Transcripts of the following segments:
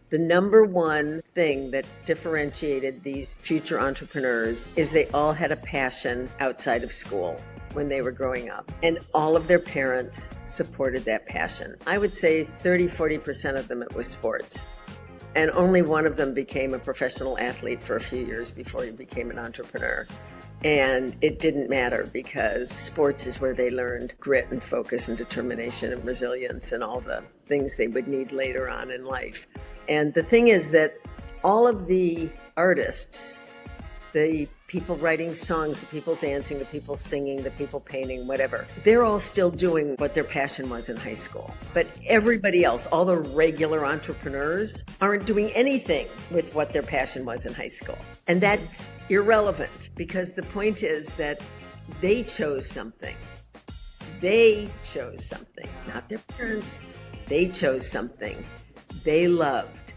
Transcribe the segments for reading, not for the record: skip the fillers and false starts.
The number one thing that differentiated these future entrepreneurs is they all had a passion outside of school when they were growing up, and all of their parents supported that passion. I would say 30-40% of them, it was sports. And only one of them became a professional athlete for a few years before he became an entrepreneur. And it didn't matter because sports is where they learned grit and focus and determination and resilience and all the things they would need later on in life. And the thing is that all of the artists, the people writing songs, the people dancing, the people singing, the people painting, whatever, they're all still doing what their passion was in high school. But everybody else, all the regular entrepreneurs, aren't doing anything with what their passion was in high school. And that's irrelevant because the point is that they chose something. They chose something, not their parents. They chose something they loved.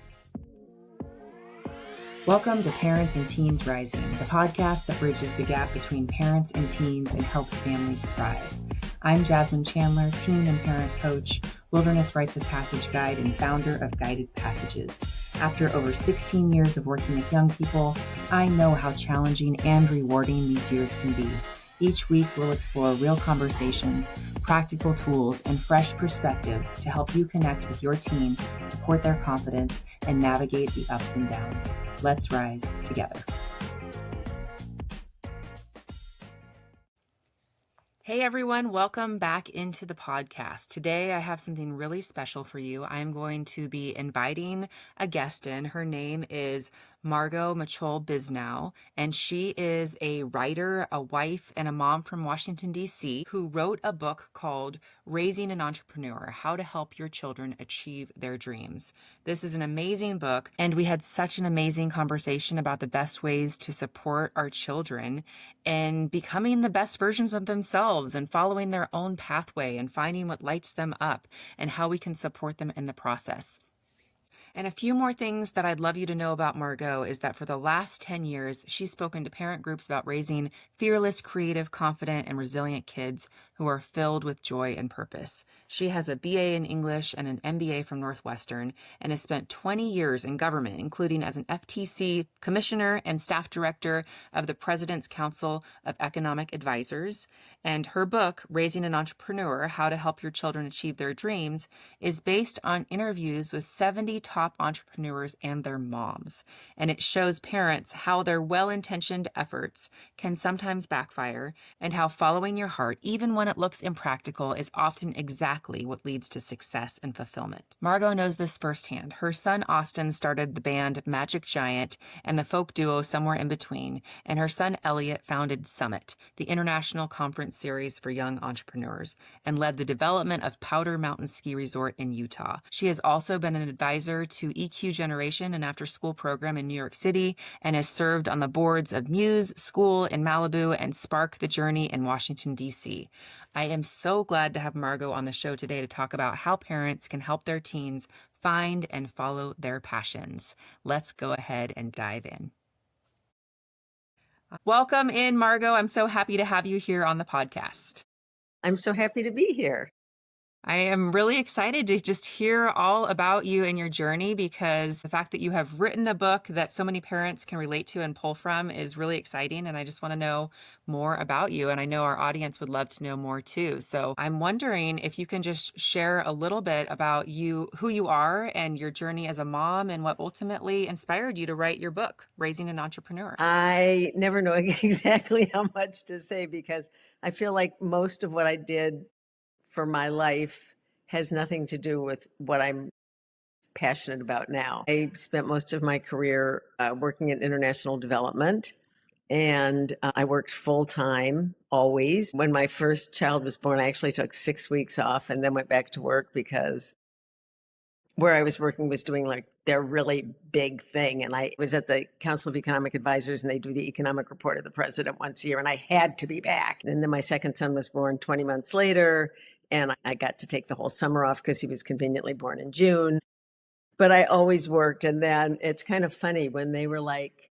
Welcome to Parents and Teens Rising, the podcast that bridges the gap between parents and teens and helps families thrive. I'm Jasmine Chandler, teen and parent coach, wilderness rites of passage guide, and founder of Guided Passages. After over 16 years of working with young people, I know how challenging and rewarding these years can be. Each week, we'll explore real conversations, practical tools, and fresh perspectives to help you connect with your teen, support their confidence, and navigate the ups and downs. Let's rise together. Hey everyone, welcome back into the podcast. Today I have something really special for you. I'm going to be inviting a guest in. Her name is Margot Machol Bisnow, and she is a writer, a wife, and a mom from Washington, D.C., who wrote a book called Raising an Entrepreneur: How to Help Your Children Achieve Their Dreams. This is an amazing book, and we had such an amazing conversation about the best ways to support our children in becoming the best versions of themselves and following their own pathway and finding what lights them up and how we can support them in the process. And a few more things that I'd love you to know about Margot is that for the last 10 years, she's spoken to parent groups about raising fearless, creative, confident, and resilient kids who are filled with joy and purpose. She has a BA in English and an MBA from Northwestern and has spent 20 years in government, including as an FTC commissioner and staff director of the President's Council of Economic Advisors. And her book, Raising an Entrepreneur: How to Help Your Children Achieve Their Dreams, is based on interviews with 70 top entrepreneurs and their moms. And it shows parents how their well-intentioned efforts can sometimes backfire and how following your heart, even when it looks impractical, is often exactly what leads to success and fulfillment. Margot knows this firsthand. Her son Austin started the band Magic Giant and the folk duo Somewhere in Between, and her son Elliot founded Summit, the international conference series for young entrepreneurs, and led the development of Powder Mountain Ski Resort in Utah. She has also been an advisor to EQ Generation, an after-school program in New York City, and has served on the boards of Muse School in Malibu and Spark the Journey in Washington, D.C. I am so glad to have Margot on the show today to talk about how parents can help their teens find and follow their passions. Let's go ahead and dive in. Welcome in, Margot. I'm so happy to have you here on the podcast. I'm so happy to be here. I am really excited to just hear all about you and your journey, because the fact that you have written a book that so many parents can relate to and pull from is really exciting. And I just want to know more about you. And I know our audience would love to know more too. So I'm wondering if you can just share a little bit about you, who you are and your journey as a mom and what ultimately inspired you to write your book, Raising an Entrepreneur. I never know exactly how much to say because I feel like most of what I did for my life has nothing to do with what I'm passionate about now. I spent most of my career working in international development, and I worked full time always. When my first child was born, I actually took 6 weeks off and then went back to work because where I was working was doing like their really big thing. And I was at the Council of Economic Advisors, and they do the economic report of the president once a year, and I had to be back. And then my second son was born 20 months later, and I got to take the whole summer off because he was conveniently born in June. But I always worked. And then it's kind of funny, when they were like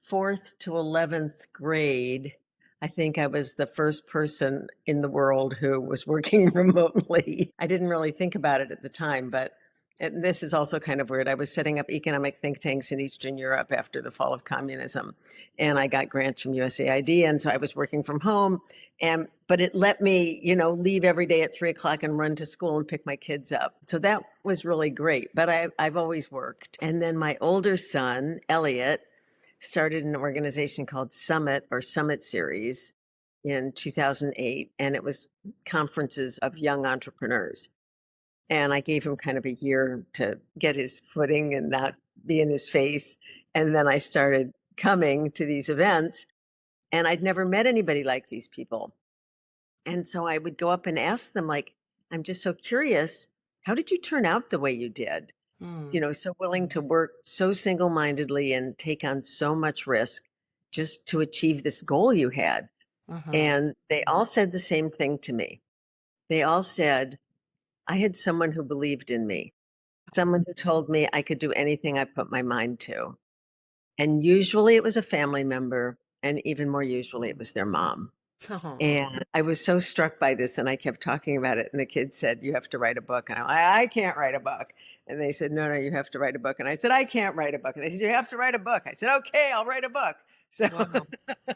4th to 11th grade, I think I was the first person in the world who was working remotely. I didn't really think about it at the time, but And this is also kind of weird. I was setting up economic think tanks in Eastern Europe after the fall of communism, and I got grants from USAID, and so I was working from home. And but it let me, leave every day at 3 o'clock and run to school and pick my kids up. So that was really great. But I've always worked. And then my older son, Elliot, started an organization called Summit Series in 2008, and it was conferences of young entrepreneurs. And I gave him kind of a year to get his footing and not be in his face. And then I started coming to these events, and I'd never met anybody like these people. And so I would go up and ask them, like, I'm just so curious, how did you turn out the way you did? Mm. So willing to work so single mindedly and take on so much risk just to achieve this goal you had. Uh-huh. And they all said the same thing to me. They all said, I had someone who believed in me, someone who told me I could do anything I put my mind to. And usually it was a family member, and even more usually it was their mom. Oh, And I was so struck by this, and I kept talking about it. And the kids said, "You have to write a book." And I can't write a book. And they said, "No, no, you have to write a book." And I said, "I can't write a book." And they said, "You have to write a book." I said, "Okay, I'll write a book." So, wow.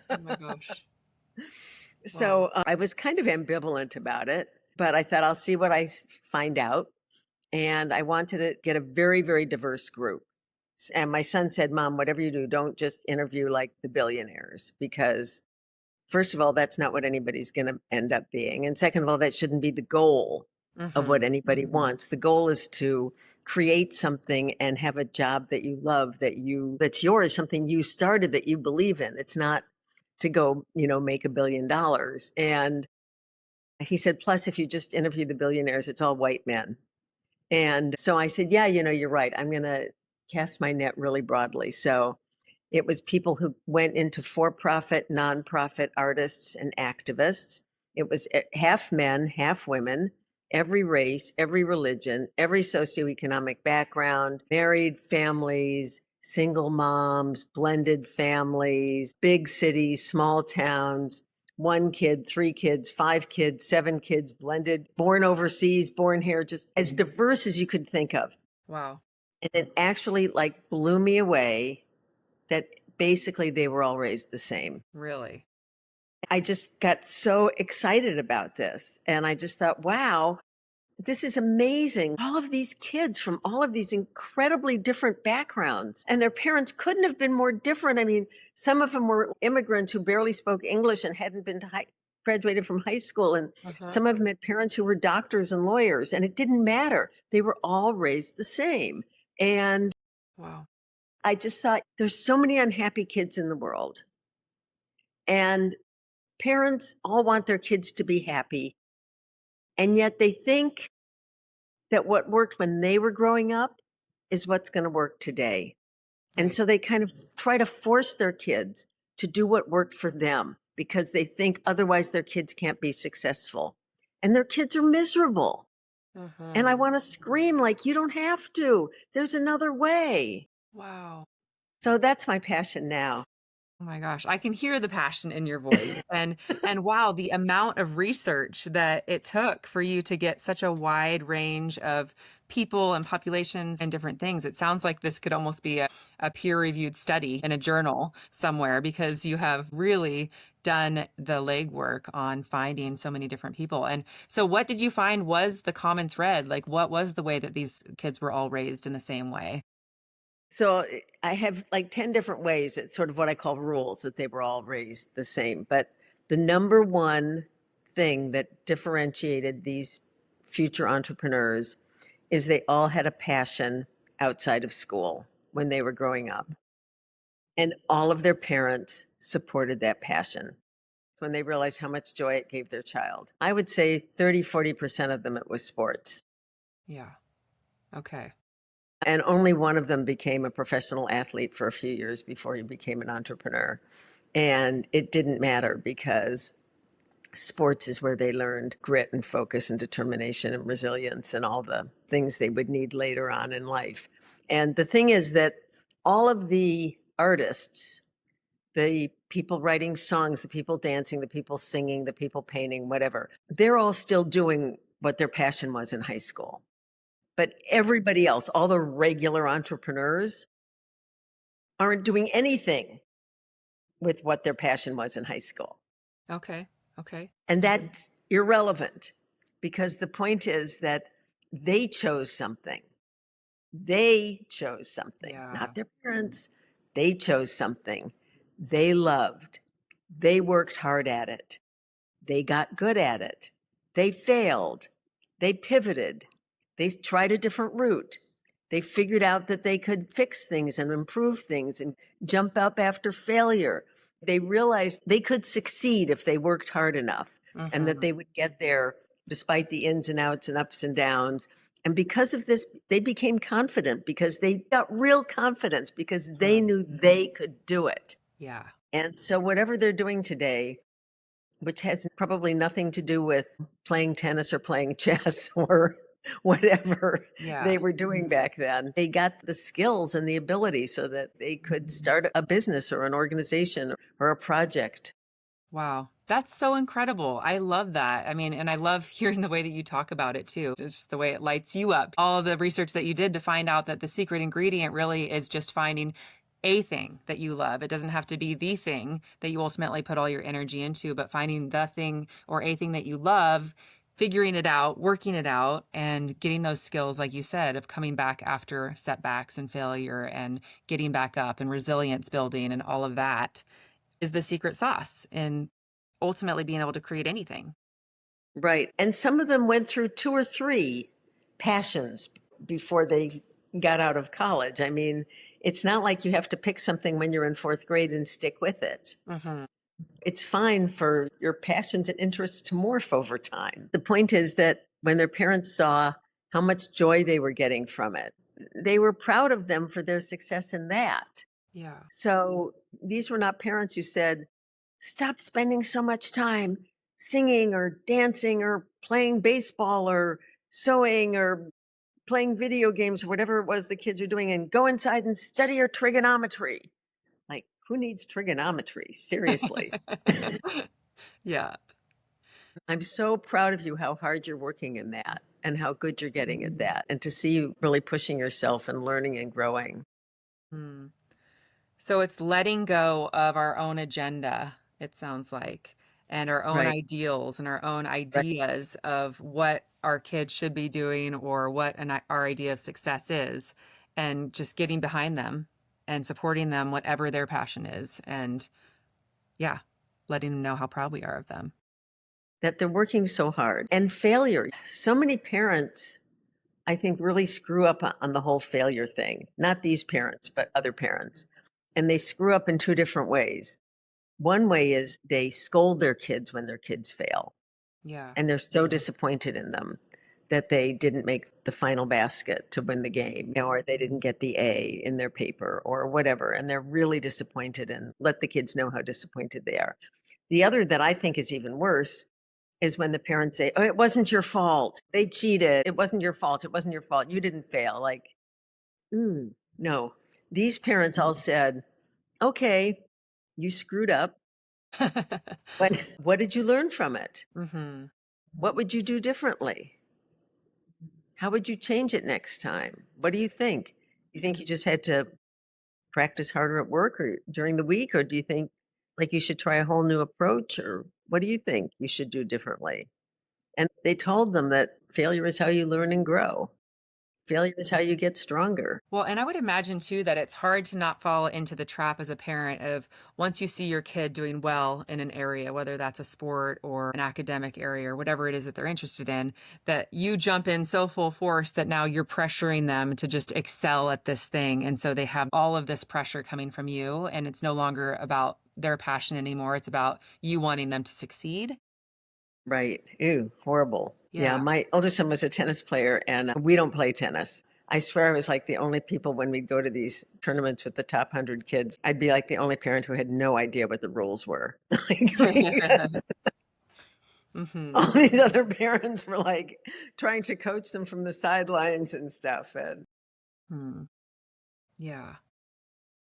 Oh my gosh. Wow. so I was kind of ambivalent about it, but I thought I'll see what I find out. And I wanted to get a very, very diverse group. And my son said, "Mom, whatever you do, don't just interview like the billionaires, because first of all, that's not what anybody's going to end up being. And second of all, that shouldn't be the goal of Mm-hmm. what anybody wants. The goal is to create something and have a job that you love, that's yours, something you started that you believe in. It's not to go, make $1 billion." And he said, "Plus, if you just interview the billionaires, it's all white men." And so I said, "Yeah, you're right. I'm going to cast my net really broadly." So it was people who went into for profit, nonprofit artists and activists. It was half men, half women, every race, every religion, every socioeconomic background, married families, single moms, blended families, big cities, small towns, 1 kid, 3 kids, 5 kids, 7 kids, blended, born overseas, born here, just as diverse as you could think of. Wow. And it actually like blew me away that basically they were all raised the same. Really? I just got so excited about this. And I just thought, wow, this is amazing. All of these kids from all of these incredibly different backgrounds, and their parents couldn't have been more different. I mean, some of them were immigrants who barely spoke English and hadn't been to graduated from high school. And Uh-huh. some of them had parents who were doctors and lawyers, and it didn't matter. They were all raised the same. And Wow. I just thought there's so many unhappy kids in the world. And parents all want their kids to be happy. And yet they think that what worked when they were growing up is what's going to work today. And Right. so they kind of try to force their kids to do what worked for them because they think otherwise their kids can't be successful. And their kids are miserable. And I Uh-huh. want to scream, like, you don't have to. There's another way. Wow. So that's my passion now. Oh my gosh, I can hear the passion in your voice. And wow, the amount of research that it took for you to get such a wide range of people and populations and different things. It sounds like this could almost be a peer-reviewed study in a journal somewhere because you have really done the legwork on finding so many different people. And so what did you find was the common thread? Like what was the way that these kids were all raised in the same way? So I have like 10 different ways. It's sort of what I call rules that they were all raised the same. But the number one thing that differentiated these future entrepreneurs is they all had a passion outside of school when they were growing up. And all of their parents supported that passion when they realized how much joy it gave their child. I would say 30-40% of them, it was sports. Yeah. Okay. And only one of them became a professional athlete for a few years before he became an entrepreneur. And it didn't matter because sports is where they learned grit and focus and determination and resilience and all the things they would need later on in life. And the thing is that all of the artists, the people writing songs, the people dancing, the people singing, the people painting, whatever, they're all still doing what their passion was in high school. But everybody else, all the regular entrepreneurs, aren't doing anything with what their passion was in high school. Okay. Okay. And that's irrelevant because the point is that they chose something. They chose something, Yeah. not their parents. They chose something they loved. They worked hard at it. They got good at it. They failed. They pivoted. They tried a different route. They figured out that they could fix things and improve things and jump up after failure. They realized they could succeed if they worked hard enough and that Mm-hmm. they would get there despite the ins and outs and ups and downs. And because of this, they became confident because they got real confidence because they knew they could do it. Yeah. And so, whatever they're doing today, which has probably nothing to do with playing tennis or playing chess or whatever Yeah. they were doing back then. They got the skills and the ability so that they could start a business or an organization or a project. Wow. That's so incredible. I love that. I mean, and I love hearing the way that you talk about it too. It's just the way it lights you up. All of the research that you did to find out that the secret ingredient really is just finding a thing that you love. It doesn't have to be the thing that you ultimately put all your energy into, but finding the thing or a thing that you love, figuring it out, working it out, and getting those skills, like you said, of coming back after setbacks and failure and getting back up and resilience building and all of that is the secret sauce in ultimately being able to create anything. Right. And some of them went through two or three passions before they got out of college. I mean, it's not like you have to pick something when you're in fourth grade and stick with it. Mm-hmm. It's fine for your passions and interests to morph over time. The point is that when their parents saw how much joy they were getting from it, they were proud of them for their success in that. Yeah. So these were not parents who said, stop spending so much time singing or dancing or playing baseball or sewing or playing video games or whatever it was the kids are doing and go inside and study your trigonometry. Like, who needs trigonometry? Seriously. Yeah. I'm so proud of you how hard you're working in that and how good you're getting at that and to see you really pushing yourself and learning and growing. Mm. So it's letting go of our own agenda, it sounds like, and our own Right, ideals and our own right. ideas of what our kids should be doing or what our idea of success is, and just getting behind them and supporting them, whatever their passion is. And yeah, letting them know how proud we are of them. That they're working so hard. And failure. So many parents, I think, really screw up on the whole failure thing. Not these parents, but other parents. And they screw up in two different ways. One way is they scold their kids when their kids fail. Yeah. And they're so disappointed in them that they didn't make the final basket to win the game, or they didn't get the A in their paper or whatever. And they're really disappointed and let the kids know how disappointed they are. The other that I think is even worse is when the parents say, oh, it wasn't your fault. They cheated. It wasn't your fault. It wasn't your fault. You didn't fail. Like, no. These parents all said, okay, you screwed up, but what did you learn from it? Hmm. What would you do differently? How would you change it next time? What do you think? You think you just had to practice harder at work or during the week? Or do you think like you should try a whole new approach? Or what do you think you should do differently? And they told them that failure is how you learn and grow. Failure is how you get stronger. Well, and I would imagine too that it's hard to not fall into the trap as a parent of once you see your kid doing well in an area, whether that's a sport or an academic area or whatever it is that they're interested in, that you jump in so full force that now you're pressuring them to just excel at this thing. And so they have all of this pressure coming from you, and it's no longer about their passion anymore. It's about you wanting them to succeed. Right. Ew, horrible. Yeah, Yeah. my older son was a tennis player, and we don't play tennis. I swear I was like the only people when we'd go to these tournaments with the top 100 kids. I'd be like the only parent who had no idea what the rules were. Hmm. All these other parents were like trying to coach them from the sidelines and stuff. And Hmm. Yeah.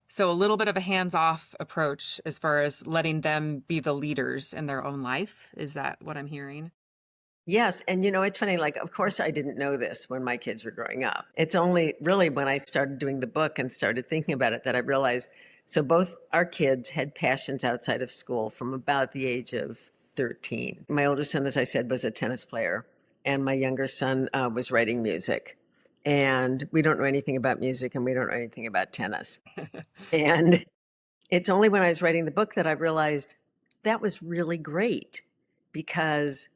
So a little bit of a hands-off approach as far as letting them be the leaders in their own life. Is that what I'm hearing? Yes. And it's funny, like, of course, I didn't know this when my kids were growing up. It's only really when I started doing the book and started thinking about it that I realized so both our kids had passions outside of school from about the age of 13. My older son, as I said, was a tennis player, and my younger son was writing music. And we don't know anything about music and we don't know anything about tennis. And it's only when I was writing the book that I realized that was really great because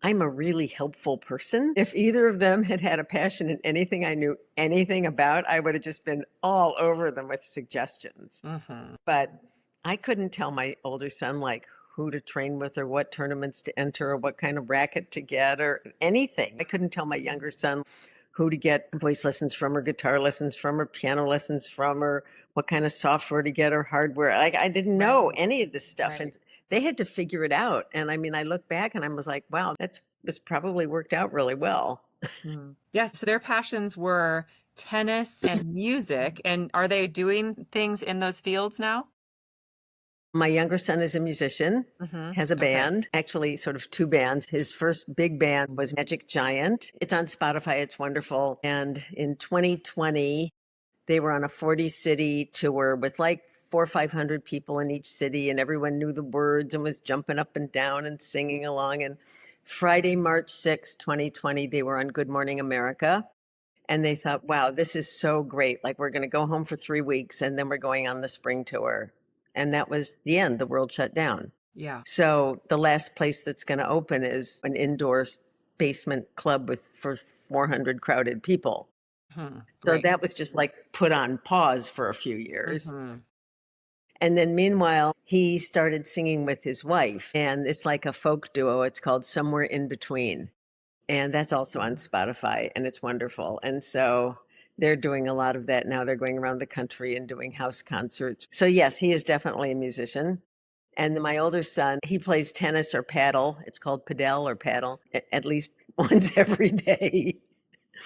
I'm a really helpful person. If either of them had had a passion in anything I knew anything about, I would have just been all over them with suggestions. Hmm. But I couldn't tell my older son, like, who to train with or what tournaments to enter or what kind of racket to get or anything. I couldn't tell my younger son who to get voice lessons from or guitar lessons from or piano lessons from or what kind of software to get or hardware. Like, I didn't know Right. any of this stuff. And Right. they had to figure it out. And I mean, I look back and I was like, wow, this probably worked out really well. Mm. Yes. So their passions were tennis and music. And are they doing things in those fields now? My younger son is a musician, Hmm. has a Okay. band, actually, sort of two bands. His first big band was Magic Giant. It's on Spotify, it's wonderful. And in 2020, they were on a 40-city tour with like 400 or 500 people in each city, and everyone knew the words and was jumping up and down and singing along. And Friday, March 6th, 2020, they were on Good Morning America. And they thought, wow, this is so great. Like, we're going to go home for 3 weeks and then we're going on the spring tour. And that was the end. The world shut down. Yeah. So the last place that's going to open is an indoor basement club with for 400 crowded people. Hmm. So Great. that was just like put on pause for a few years. Hmm. And then meanwhile, he started singing with his wife, and it's like a folk duo. It's called Somewhere in Between. And that's also on Spotify, and it's wonderful. And so they're doing a lot of that now. They're going around the country and doing house concerts. So, yes, he is definitely a musician. And then my older son, he plays tennis or paddle. It's called padel or paddle at least once every day,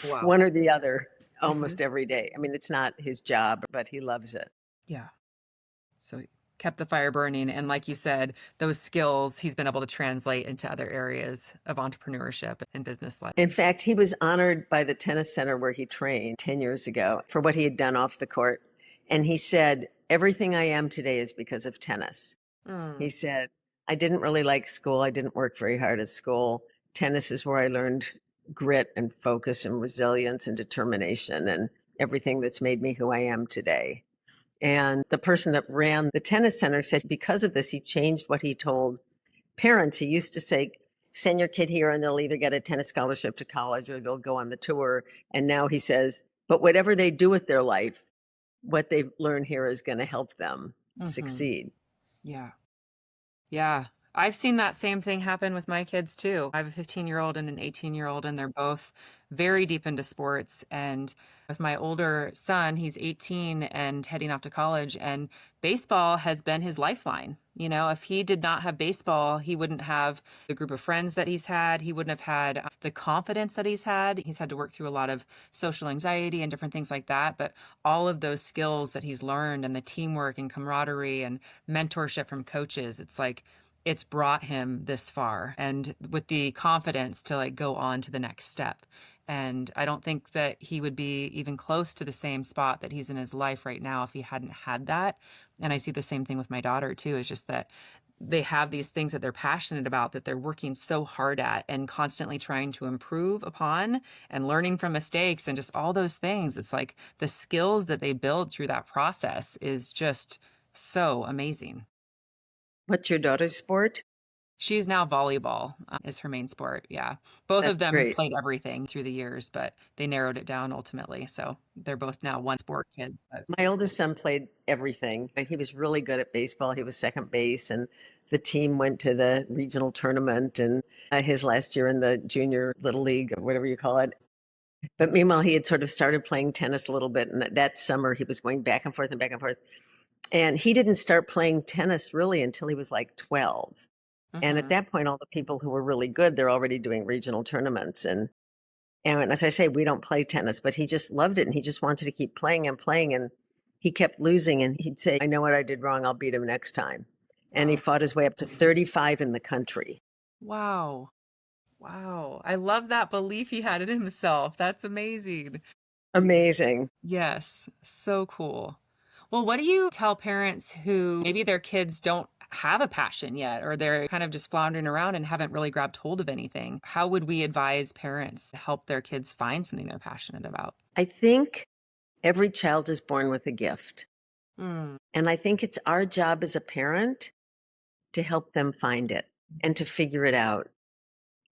Wow. one or the other, Hmm. almost every day. I mean, it's not his job, but he loves it. Yeah. So kept the fire burning. And like you said, those skills he's been able to translate into other areas of entrepreneurship and business life. In fact, he was honored by the tennis center where he trained 10 years ago for what he had done off the court. And he said, everything I am today is because of tennis. He Mm. said, I didn't really like school. I didn't work very hard at school. Tennis is where I learned grit and focus and resilience and determination and everything that's made me who I am today. And the person that ran the tennis center said because of this, he changed what he told parents. He used to say, send your kid here and they'll either get a tennis scholarship to college or they'll go on the tour. And now he says, but whatever they do with their life, what they learn here is going to help them Hmm. succeed. Yeah. Yeah. I've seen that same thing happen with my kids too. I have a 15-year-old and an 18-year-old, and they're both very deep into sports. And with my older son, he's 18 and heading off to college, and baseball has been his lifeline. You know, if he did not have baseball, he wouldn't have the group of friends that he's had. He wouldn't have had the confidence that he's had. He's had to work through a lot of social anxiety and different things like that. But all of those skills that he's learned and the teamwork and camaraderie and mentorship from coaches, it's like, it's brought him this far and with the confidence to like go on to the next step. And I don't think that he would be even close to the same spot that he's in his life right now if he hadn't had that. And I see the same thing with my daughter too. It's just that they have these things that they're passionate about that they're working so hard at and constantly trying to improve upon and learning from mistakes and just all those things. It's like the skills that they build through that process is just so amazing. What's your daughter's sport? She's now volleyball, is her main sport. Yeah. Both of That's them have great. played everything through the years, but they narrowed it down ultimately. So they're both now one sport kids. But My older son played everything. He was really good at baseball. He was second base, and the team went to the regional tournament and his last year in the junior little league or whatever you call it. But meanwhile, he had sort of started playing tennis a little bit. And that summer, he was going back and forth and back and forth. And he didn't start playing tennis really until he was like 12. And at mhm. that point, all the people who were really good, they're already doing regional tournaments. And as I say, we don't play tennis, but he just loved it and he just wanted to keep playing and playing. And he kept losing and he'd say, I know what I did wrong. I'll beat him next time. And he Wow. fought his way up to 35 in the country. Wow. Wow. I love that belief he had in himself. That's amazing. Amazing. Yes, so cool. Well, what do you tell parents who maybe their kids don't have a passion yet, or they're kind of just floundering around and haven't really grabbed hold of anything? How would we advise parents to help their kids find something they're passionate about? I think every child is born with a gift. Mm, And I think it's our job as a parent to help them find it and to figure it out,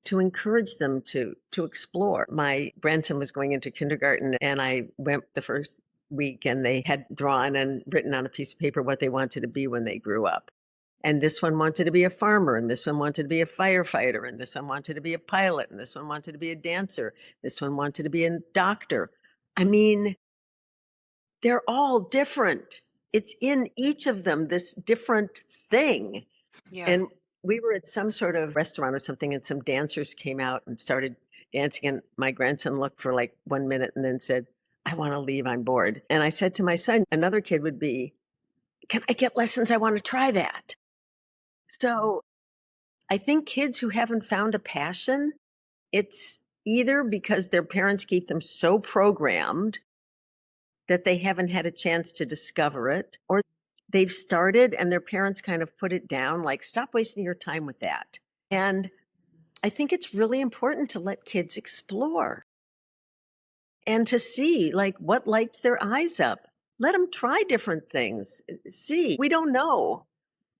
to encourage them to explore. My grandson was going into kindergarten and I went the first week and they had drawn and written on a piece of paper what they wanted to be when they grew up. And this one wanted to be a farmer, and this one wanted to be a firefighter, and this one wanted to be a pilot, and this one wanted to be a dancer, this one wanted to be a doctor. I mean, they're all different. It's in each of them, this different thing. yeah. And we were at some sort of restaurant or something, and some dancers came out and started dancing. And my grandson looked for like 1 minute and then said, I want to leave. I'm bored. And I said to my son, another kid would be, can I get lessons? I want to try that. So I think kids who haven't found a passion, it's either because their parents keep them so programmed that they haven't had a chance to discover it, or they've started and their parents kind of put it down, like, stop wasting your time with that. And I think it's really important to let kids explore and to see like what lights their eyes up. Let them try different things. See, we don't know.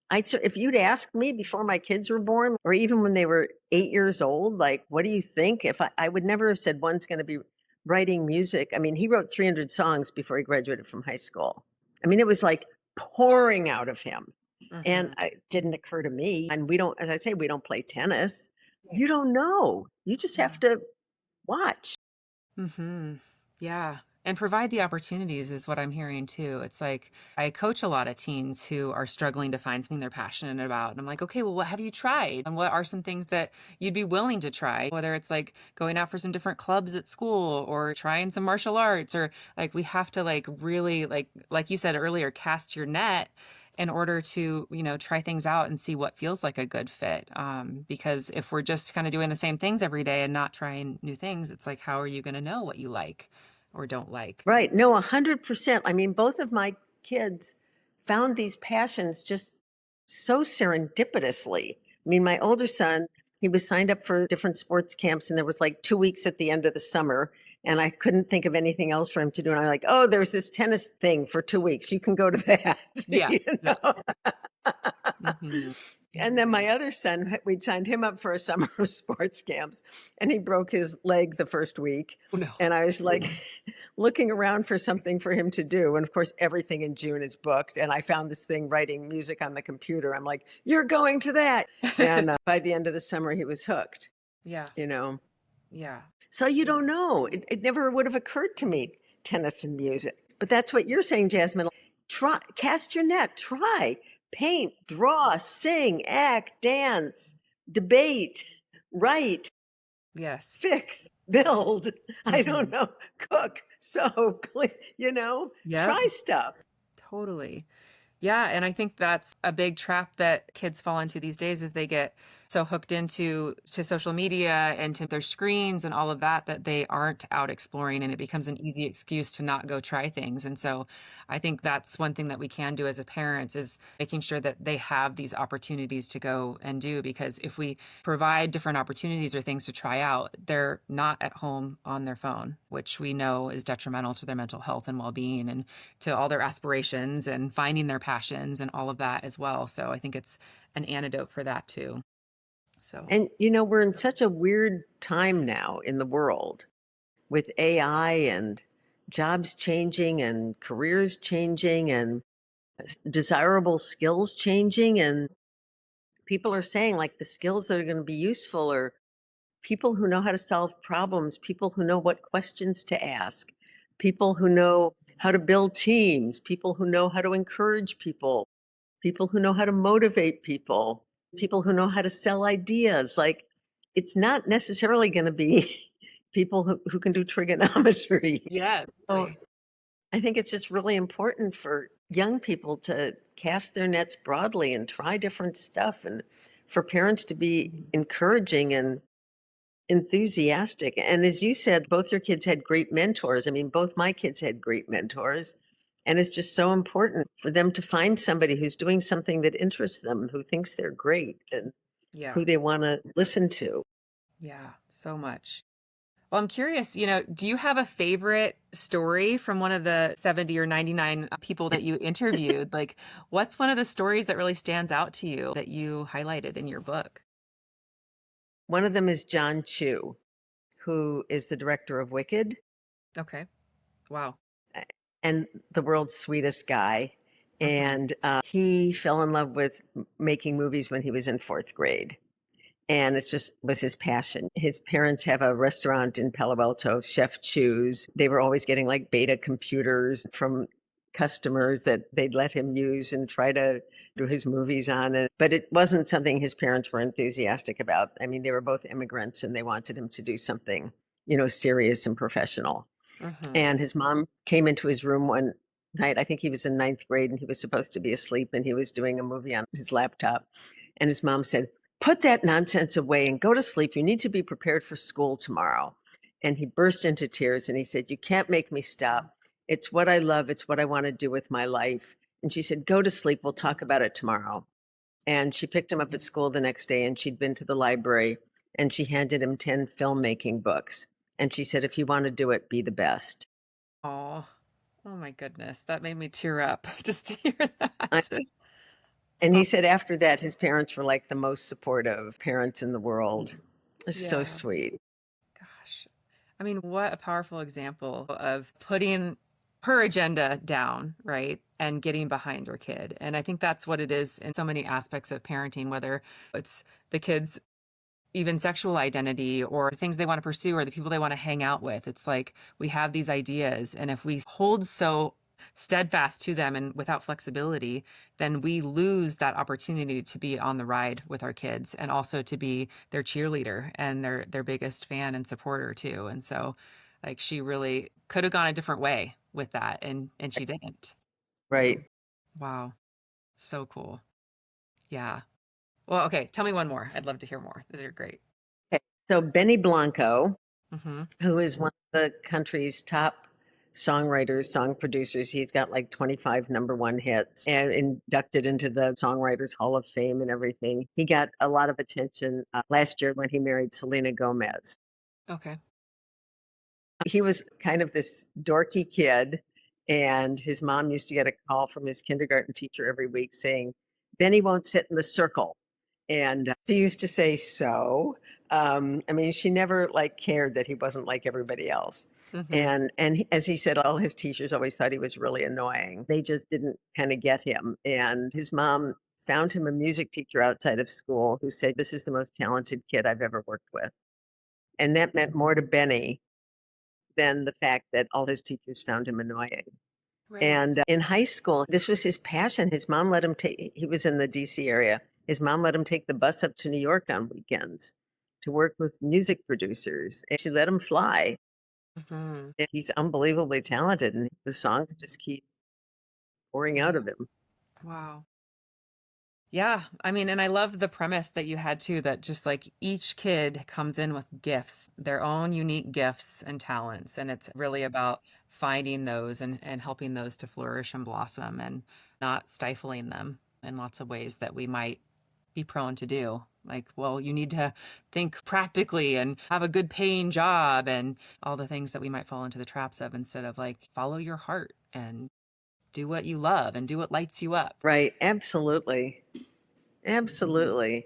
If you'd asked me before my kids were born, or even when they were 8 years old, like, what do you think? If I would never have said one's going to be writing music. I mean, he wrote 300 songs before he graduated from high school. I mean, it was like pouring out of him. And Hmm. it didn't occur to me. And we don't, as I say, we don't play tennis. Yeah. You don't know. You just have to watch. Hmm. Yeah. And provide the opportunities is what I'm hearing too. It's like I coach a lot of teens who are struggling to find something they're passionate about. And I'm like, okay, well, what have you tried? And what are some things that you'd be willing to try? Whether it's like going out for some different clubs at school or trying some martial arts, or like we have to like really like you said earlier, cast your net in order to try things out and see what feels like a good fit, because if we're just kind of doing the same things every day and not trying new things, it's like how are you going to know what you like or don't like? Right. No, 100%. I mean, both of my kids found these passions just so serendipitously. I mean, my older son, he was signed up for different sports camps, and there was like 2 weeks at the end of the summer, and I couldn't think of anything else for him to do. And I'm like, oh, there's this tennis thing for 2 weeks. You can go to that. Yeah. You Yeah. know? Hmm. And then my other son, we'd signed him up for a summer of sports camps, and he broke his leg the first week. Oh no. And I was like looking around for something for him to do. And of course, everything in June is booked. And I found this thing writing music on the computer. I'm like, you're going to that. And by the end of the summer, he was hooked, Yeah. you know. Yeah. So you don't know. It never would have occurred to me, tennis and music. But that's what you're saying, Jasmine. Try, cast your net, try, paint, draw, sing, act, dance, debate, write, Yes. fix, build. I Hmm. don't know, cook, sew, clean, Yep. try stuff. Totally. Yeah, and I think that's a big trap that kids fall into these days is they get so hooked into to social media and to their screens and all of that that they aren't out exploring, and it becomes an easy excuse to not go try things. And so I think that's one thing that we can do as a parents is making sure that they have these opportunities to go and do, because if we provide different opportunities or things to try out, they're not at home on their phone, which we know is detrimental to their mental health and well-being and to all their aspirations and finding their passions and all of that as well. So I think it's an antidote for that too. So, And, we're in such a weird time now in the world with AI and jobs changing and careers changing and desirable skills changing. And people are saying like the skills that are going to be useful are people who know how to solve problems, people who know what questions to ask, people who know how to build teams, people who know how to encourage people, people who know how to motivate people, people who know how to sell ideas. Like, it's not necessarily going to be people who can do trigonometry. yes, So really. I think it's just really important for young people to cast their nets broadly and try different stuff, and for parents to be encouraging and enthusiastic. And as you said, both your kids had great mentors. I mean, both my kids had great mentors. And it's just so important for them to find somebody who's doing something that interests them, who thinks they're great and Yeah. who they want to listen to. Yeah. So much. Well, I'm curious, do you have a favorite story from one of the 70 or 99 people that you interviewed? Like, what's one of the stories that really stands out to you that you highlighted in your book? One of them is John Chu, who is the director of Wicked Okay. Wow. and the world's sweetest guy. Hmm. And he fell in love with making movies when he was in fourth grade. And it's just was his passion. His parents have a restaurant in Palo Alto, Chef Chu's. They were always getting like beta computers from customers that they'd let him use and try to do his movies on it. But it wasn't something his parents were enthusiastic about. I mean, they were both immigrants and they wanted him to do something, serious and professional. Hmm. And his mom came into his room one night. I think he was in ninth grade and he was supposed to be asleep and he was doing a movie on his laptop. And his mom said, "Put that nonsense away and go to sleep. You need to be prepared for school tomorrow." And he burst into tears and he said, "You can't make me stop. It's what I love. It's what I want to do with my life." And she said, "Go to sleep. We'll talk about it tomorrow." And she picked him up at school the next day and she'd been to the library and she handed him 10 filmmaking books. And she said, "If you want to do it, be the best." Oh, oh my goodness. That made me tear up just to hear I, that. and Oh, he said after that, his parents were like the most supportive parents in the world. It's so yeah. sweet. Gosh. I mean, what a powerful example of putting her agenda down, right? And getting behind her kid. And I think that's what it is in so many aspects of parenting, whether it's the kids' even sexual identity or things they want to pursue or the people they want to hang out with. It's like we have these ideas, and if we hold so steadfast to them and without flexibility, then we lose that opportunity to be on the ride with our kids and also to be their cheerleader and their biggest fan and supporter too. And so like she really could have gone a different way with that, and she didn't. Right. Wow. So cool. Yeah. Well, okay, tell me one more. I'd love to hear more. These are great. Okay. So Benny Blanco, Mm-hmm. who is one of the country's top songwriters, song producers, he's got like 25 number one hits and inducted into the Songwriters Hall of Fame and everything. He got a lot of attention last year when he married Selena Gomez. Okay. He was kind of this dorky kid, and his mom used to get a call from his kindergarten teacher every week saying, "Benny won't sit in the circle." And she used to say, "So." I mean, she never like cared that he wasn't like everybody else. Mm-hmm. And as he said, all his teachers always thought he was really annoying. They just didn't kind of get him. And his mom found him a music teacher outside of school who said, "This is the most talented kid I've ever worked with." And that meant more to Benny than the fact that all his teachers found him annoying. Right. And in high school, this was his passion. His mom let him take, he was in the DC area. His mom let him take the bus up to New York on weekends to work with music producers. And she let him fly. Mm-hmm. And he's unbelievably talented, and the songs just keep pouring out Yeah. of him. Wow. Yeah. I mean, and I love the premise that you had too, that just like each kid comes in with gifts, their own unique gifts and talents. And it's really about finding those and helping those to flourish and blossom and not stifling them in lots of ways that we might be prone to do. Like, well, you need to think practically and have a good paying job and all the things that we might fall into the traps of instead of like follow your heart and do what you love and do what lights you up. Right. Absolutely. Absolutely.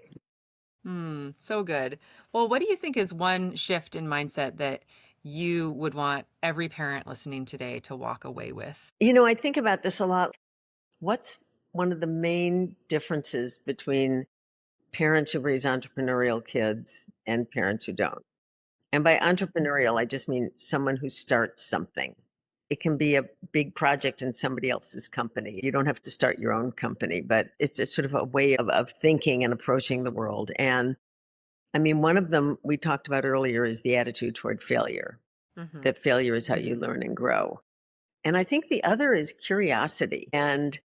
So good. Well, what do you think is one shift in mindset that you would want every parent listening today to walk away with? I think about this a lot. What's one of the main differences between parents who raise entrepreneurial kids and parents who don't? And by entrepreneurial, I just mean someone who starts something. It can be a big project in somebody else's company. You don't have to start your own company, but it's a sort of a way of thinking and approaching the world. And I mean, one of them we talked about earlier is the attitude toward failure, Hmm. that failure is how you learn and grow. And I think the other is curiosity and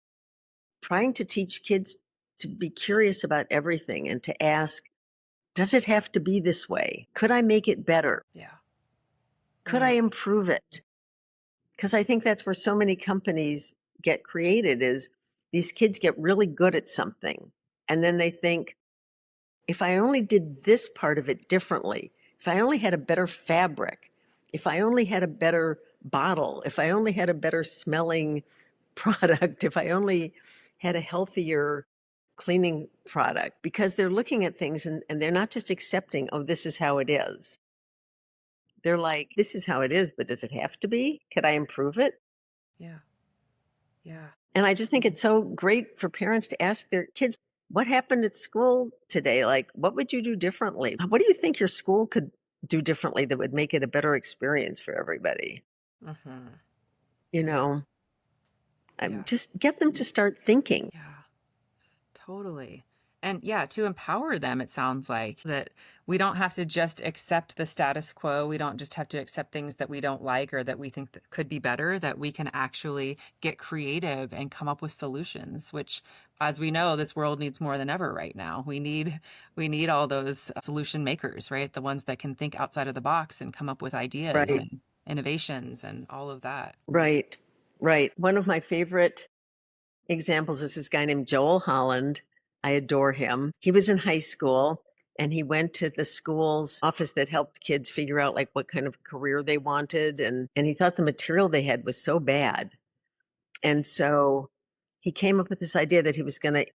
trying to teach kids to be curious about everything and to ask Does it have to be this way? Could I make it better? Yeah. Could I improve it? Because I think that's where so many companies get created is these kids get really good at something. And then they think, if I only did this part of it differently, if I only had a better fabric, if I only had a better bottle, if I only had a better smelling product, if I only had a healthier cleaning product, because they're looking at things and they're not just accepting, oh, this is how it is. They're like, this is how it is, but does it have to be? Could I improve it? Yeah. Yeah. And I just think it's so great for parents to ask their kids, what happened at school today? Like, what would you do differently? What do you think your school could do differently that would make it a better experience for everybody? Mm-hmm. You Yeah. know, Yeah. just get them to start thinking. Yeah. Totally. And yeah, to empower them, it sounds like that we don't have to just accept the status quo. We don't just have to accept things that we don't like or that we think that could be better, that we can actually get creative and come up with solutions, which as we know, this world needs more than ever right now. We need all those solution makers, right? The ones that can think outside of the box and come up with ideas Right, and innovations and all of that. right, right. One of my favorite examples is this guy named Joel Holland. I adore him. He was in high school and he went to the school's office that helped kids figure out like what kind of career they wanted. And he thought the material they had was so bad. And so he came up with this idea that he was going to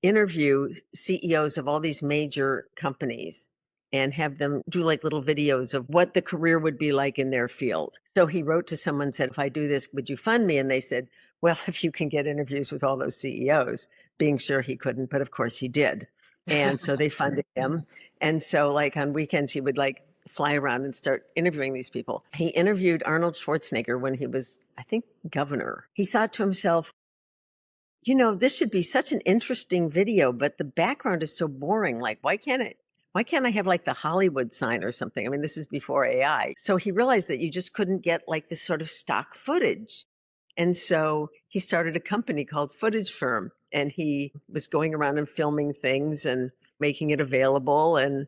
interview CEOs of all these major companies and have them do like little videos of what the career would be like in their field. So he wrote to someone and said, if I do this, would you fund me? And they said, well, if you can get interviews with all those CEOs, being sure he couldn't, but of course he did. And so they funded him. And so like on weekends, he would like fly around and start interviewing these people. He interviewed Arnold Schwarzenegger when he was, I think, governor. He thought to himself, this should be such an interesting video, but the background is so boring. Like, why can't I have like the Hollywood sign or something? I mean, this is before AI. So he realized that you just couldn't get like this sort of stock footage. And so he started a company called Footage Firm, and he was going around and filming things and making it available. And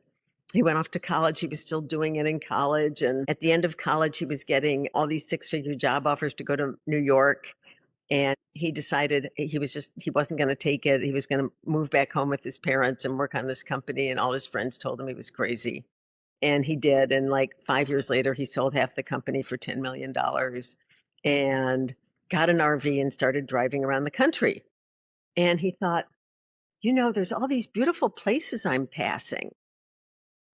he went off to college. He was still doing it in college. And at the end of college, he was getting all these six-figure job offers to go to New York. And he decided he wasn't going to take it. He was going to move back home with his parents and work on this company. And all his friends told him he was crazy. And he did. And like 5 years later, he sold half the company for $10 million and got an RV and started driving around the country. And he thought, there's all these beautiful places I'm passing,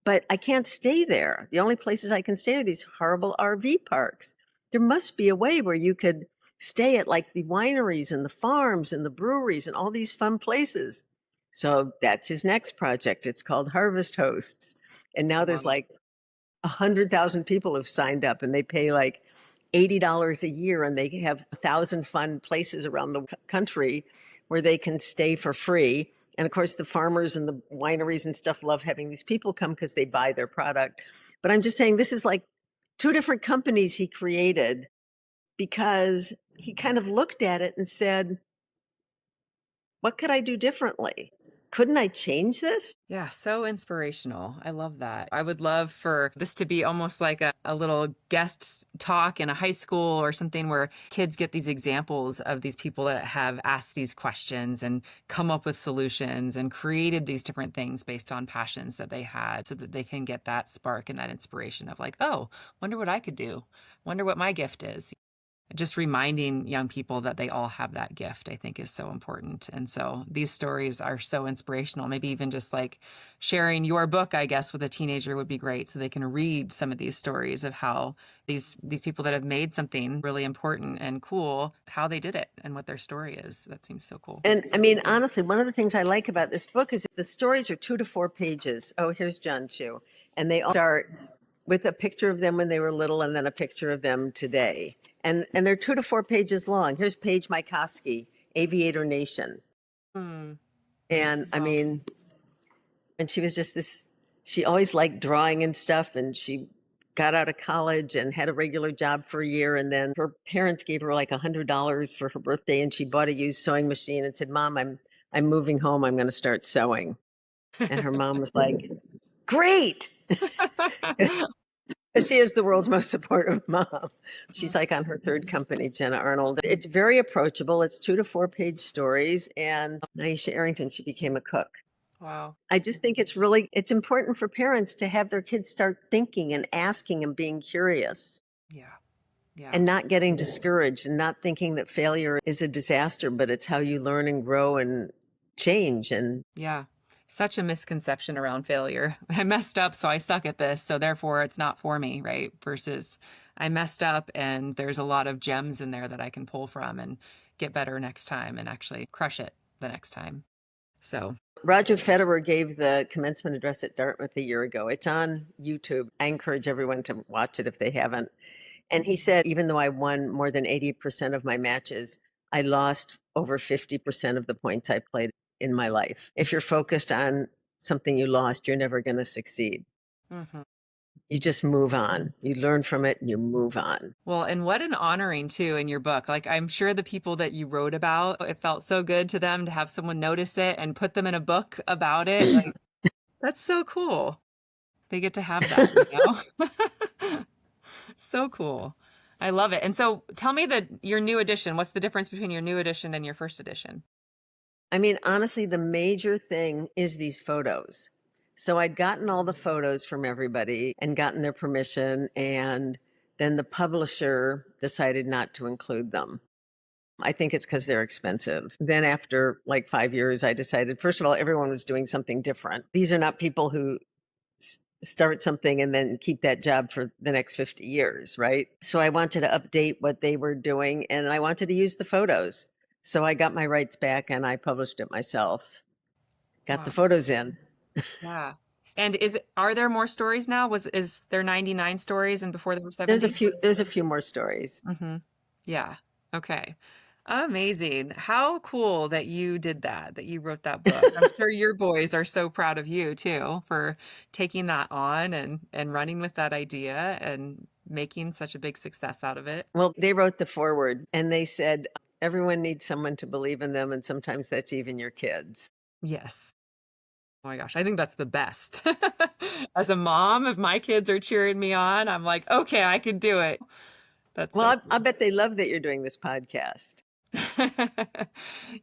but I can't stay there. The only places I can stay are these horrible RV parks. There must be a way where you could stay at like the wineries and the farms and the breweries and all these fun places. So that's his next project. It's called Harvest Hosts. And now there's Love it. like 100,000 people have signed up and they pay like $80 a year and they have 1,000 fun places around the country where they can stay for free. And of course, the farmers and the wineries and stuff love having these people come because they buy their product. But I'm just saying, this is like two different companies he created because he kind of looked at it and said, what could I do differently? Couldn't I change this? Yeah, so inspirational. I love that. I would love for this to be almost like a little guest talk in a high school or something where kids get these examples of these people that have asked these questions and come up with solutions and created these different things based on passions that they had so that they can get that spark and that inspiration of like, oh, wonder what I could do. Wonder what my gift is. Just reminding young people that they all have that gift, I think is so important. And so these stories are so inspirational. Maybe even just like sharing your book, I guess, with a teenager would be great so they can read some of these stories of how these people that have made something really important and cool, how they did it and what their story is. That seems so cool. And I mean, honestly, one of the things I like about this book is the stories are 2 to 4 pages. Oh, here's John Chu. And they all start with a picture of them when they were little and then a picture of them today. And they're 2 to 4 pages long. Here's Paige Mykoski, Aviator Nation. Hmm. And I Wow. mean, and she was just she always liked drawing and stuff. And she got out of college and had a regular job for a year. And then her parents gave her like $100 for her birthday. And she bought a used sewing machine and said, Mom, I'm moving home. I'm going to start sewing. And her mom was like, Great. She is the world's most supportive mom. She's like on her third company, Jenna Arnold. It's very approachable. It's 2 to 4 page stories. And Naisha Arrington, she became a cook. Wow. I just think it's important for parents to have their kids start thinking and asking and being curious Yeah. Yeah. and not getting discouraged and not thinking that failure is a disaster, but it's how you learn and grow and change. And Yeah. Such a misconception around failure. I messed up, so I suck at this, so therefore it's not for me, right? Versus I messed up and there's a lot of gems in there that I can pull from and get better next time and actually crush it the next time. So, Roger Federer gave the commencement address at Dartmouth a year ago. It's on YouTube. I encourage everyone to watch it if they haven't. And he said, even though I won more than 80% of my matches, I lost over 50% of the points I played in my life. If you're focused on something you lost, you're never going to succeed. mhm. You just move on. You learn from it and you move on. Well, and what an honoring too in your book. Like I'm sure the people that you wrote about, it felt so good to them to have someone notice it and put them in a book about it. Like that's so cool. They get to have that, you know? So cool. I love it. And so tell me your new edition. What's the difference between your new edition and your first edition? I mean, honestly, the major thing is these photos. So I'd gotten all the photos from everybody and gotten their permission, and then the publisher decided not to include them. I think it's because they're expensive. Then after like 5 years, I decided, first of all, everyone was doing something different. These are not people who start something and then keep that job for the next 50 years, right? So I wanted to update what they were doing and I wanted to use the photos. So I got my rights back and I published it myself. Got the Wow. photos in. Yeah. And are there more stories now? Is there 99 stories and before there were There's 70? a few more stories. Mm-hmm. Yeah. Okay. Amazing. How cool that you did that you wrote that book. I'm sure your boys are so proud of you too for taking that on and running with that idea and making such a big success out of it. Well, they wrote the foreword and they said everyone needs someone to believe in them and sometimes that's even your kids. Yes. Oh my gosh, I think that's the best. As a mom, if my kids are cheering me on, I'm like, okay, I can do it. That's so Well, I bet they love that you're doing this podcast.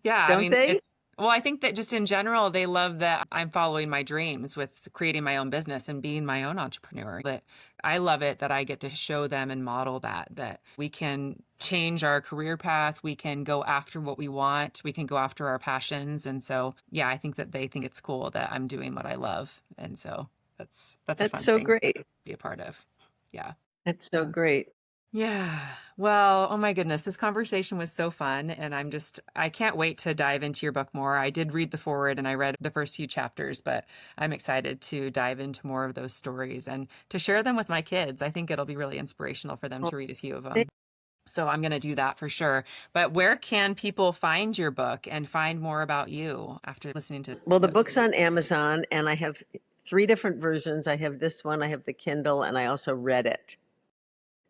Yeah, I Don't mean, they? well, I think that just in general, they love that I'm following my dreams with creating my own business and being my own entrepreneur. That I love it that I get to show them and model that we can change our career path, we can go after what we want, we can go after our passions. And so, yeah, I think that they think it's cool that I'm doing what I love. And so that's a That's fun so thing great. to be a part of. Yeah. That's so great. Yeah. Well, oh my goodness, this conversation was so fun. And I can't wait to dive into your book more. I did read the foreword and I read the first few chapters, but I'm excited to dive into more of those stories and to share them with my kids. I think it'll be really inspirational for them Well, to read a few of them. So I'm going to do that for sure. But where can people find your book and find more about you after listening to this? Well, the book's on Amazon and I have 3 different versions. I have this one, I have the Kindle, and I also read it.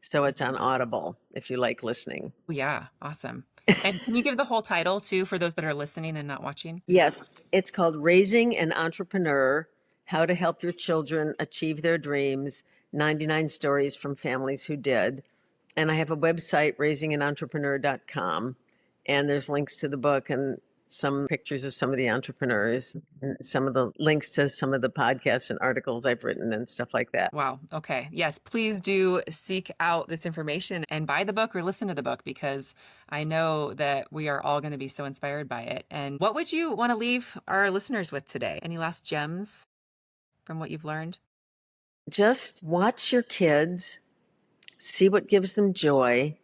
So it's on Audible if you like listening. Oh, yeah, awesome. And can you give the whole title too for those that are listening and not watching? Yes, it's called Raising an Entrepreneur: How to Help Your Children Achieve Their Dreams, 99 Stories from Families Who Did. And I have a website, raisinganentrepreneur.com, and there's links to the book and some pictures of some of the entrepreneurs, and some of the links to some of the podcasts and articles I've written and stuff like that. Wow. Okay. Yes, please do seek out this information and buy the book or listen to the book because I know that we are all going to be so inspired by it. And what would you want to leave our listeners with today? Any last gems from what you've learned? Just watch your kids, see what gives them joy,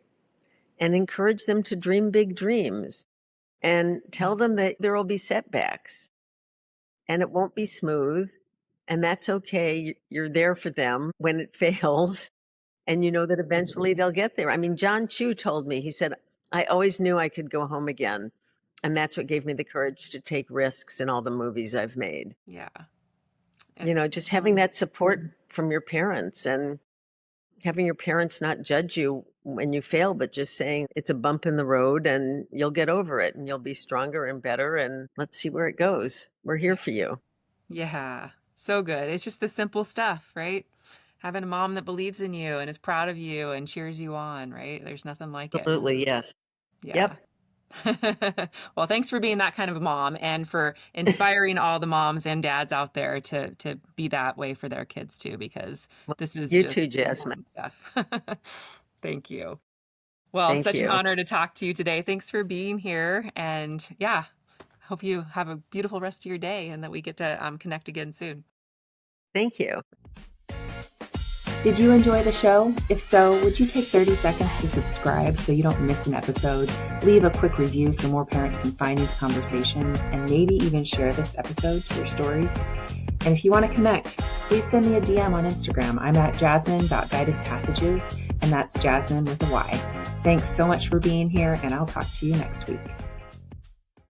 and encourage them to dream big dreams. And tell them that there will be setbacks and it won't be smooth. And that's okay. You're there for them when it fails. And you know that eventually they'll get there. I mean, John Chu told me, he said, I always knew I could go home again. And that's what gave me the courage to take risks in all the movies I've made. Yeah. You know, just having that support from your parents and having your parents not judge you when you fail, but just saying it's a bump in the road and you'll get over it and you'll be stronger and better. And let's see where it goes. We're here for you. Yeah. So good. It's just the simple stuff, right? Having a mom that believes in you and is proud of you and cheers you on, right? There's nothing like it. Absolutely, yes. Yeah. Yep. Well, thanks for being that kind of a mom and for inspiring all the moms and dads out there to be that way for their kids too, because this is You too, just Jasmine. awesome stuff. Thank you. Well, Thank such an you. honor to talk to you today. Thanks for being here. And yeah, hope you have a beautiful rest of your day and that we get to connect again soon. Thank you. Did you enjoy the show? If so, would you take 30 seconds to subscribe so you don't miss an episode? Leave a quick review so more parents can find these conversations, and maybe even share this episode to your stories. And if you want to connect, please send me a DM on Instagram. I'm at jasmine.guidedpassages, and that's Jasmine with a Y. Thanks so much for being here, and I'll talk to you next week.